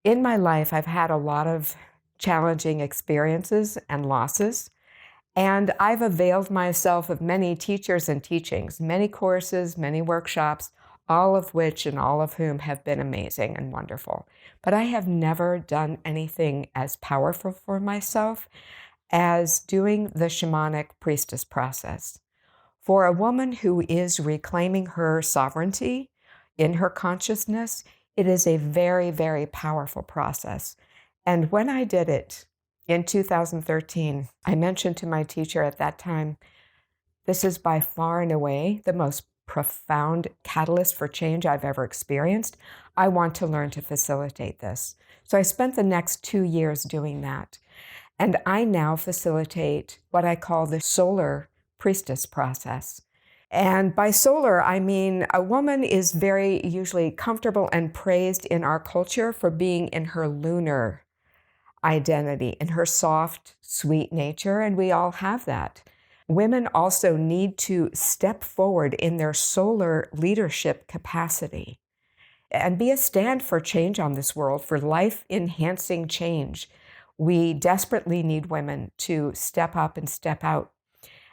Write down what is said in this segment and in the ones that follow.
In my life, I've had a lot of challenging experiences and losses, and I've availed myself of many teachers and teachings, many courses, many workshops, all of which and all of whom have been amazing and wonderful. But I have never done anything as powerful for myself as doing the shamanic priestess process. For a woman who is reclaiming her sovereignty in her consciousness, it is a very, very powerful process. And when I did it in 2013, I mentioned to my teacher at that time, this is by far and away the most profound catalyst for change I've ever experienced. I want to learn to facilitate this. So I spent the next 2 years doing that. And I now facilitate what I call the solar priestess process. And by solar, I mean a woman is very usually comfortable and praised in our culture for being in her lunar identity, in her soft, sweet nature, and we all have that. Women also need to step forward in their solar leadership capacity and be a stand for change on this world, for life-enhancing change. We desperately need women to step up and step out.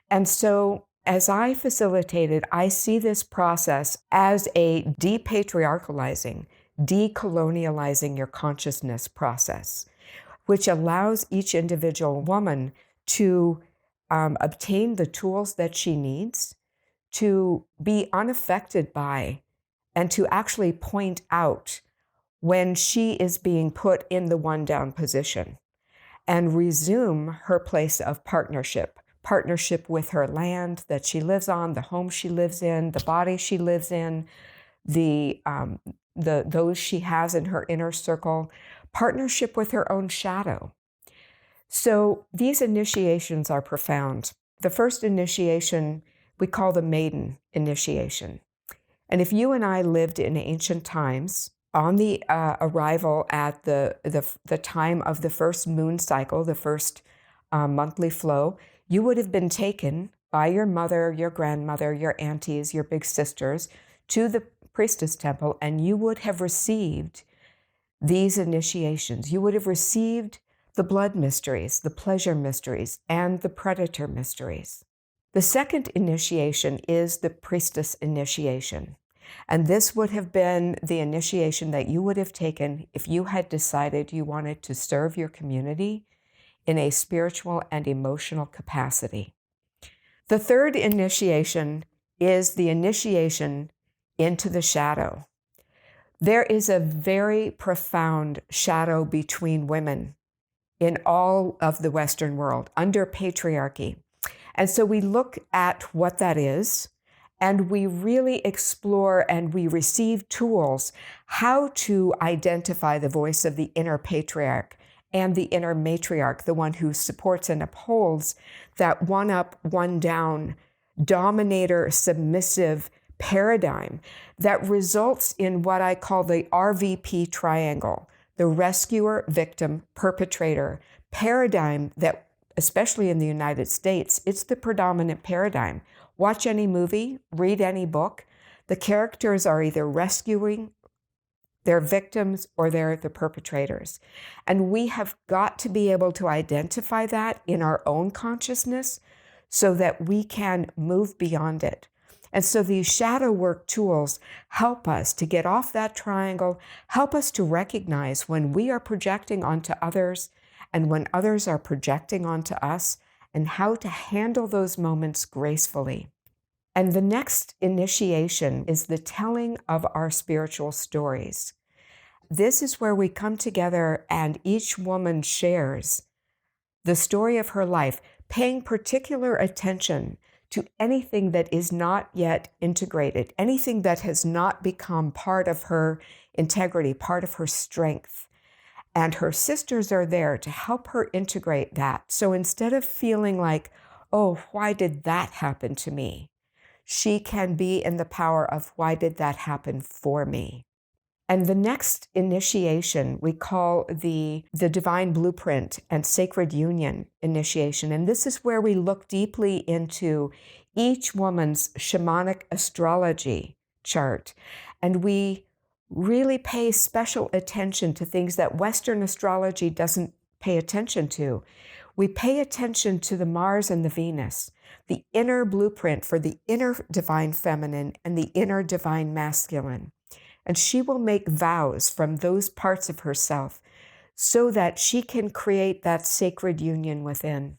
And so as I facilitated, I see this process as a depatriarchalizing, decolonializing your consciousness process, which allows each individual woman to obtain the tools that she needs to be unaffected by and to actually point out when she is being put in the one down position and resume her place of partnership with her land that she lives on, the home she lives in, the body she lives in, those she has in her inner circle, partnership with her own shadow. So these initiations are profound. The first initiation we call the maiden initiation. And if you and I lived in ancient times, on the arrival at the time of the first moon cycle, the first monthly flow, you would have been taken by your mother, your grandmother, your aunties, your big sisters to the priestess temple, and you would have received these initiations. You would have received the blood mysteries, the pleasure mysteries, and the predator mysteries. The second initiation is the priestess initiation. And this would have been the initiation that you would have taken if you had decided you wanted to serve your community in a spiritual and emotional capacity. The third initiation is the initiation into the shadow. There is a very profound shadow between women in all of the Western world under patriarchy. And so we look at what that is, and we really explore and we receive tools how to identify the voice of the inner patriarch and the inner matriarch, the one who supports and upholds that one up, one down, dominator, submissive paradigm that results in what I call the RVP triangle, the rescuer, victim, perpetrator paradigm that, especially in the United States, it's the predominant paradigm. Watch any movie, read any book, the characters are either rescuing, they're victims, or they're the perpetrators. And we have got to be able to identify that in our own consciousness so that we can move beyond it. And so these shadow work tools help us to get off that triangle, help us to recognize when we are projecting onto others and when others are projecting onto us, and how to handle those moments gracefully. And the next initiation is the telling of our spiritual stories. This is where we come together and each woman shares the story of her life, paying particular attention to anything that is not yet integrated, anything that has not become part of her integrity, part of her strength. And her sisters are there to help her integrate that. So instead of feeling like, oh, why did that happen to me? She can be in the power of, why did that happen for me? And the next initiation we call the Divine Blueprint and Sacred Union initiation. And this is where we look deeply into each woman's shamanic astrology chart. And we really pay special attention to things that Western astrology doesn't pay attention to. We pay attention to the Mars and the Venus, the inner blueprint for the inner divine feminine and the inner divine masculine. And she will make vows from those parts of herself so that she can create that sacred union within.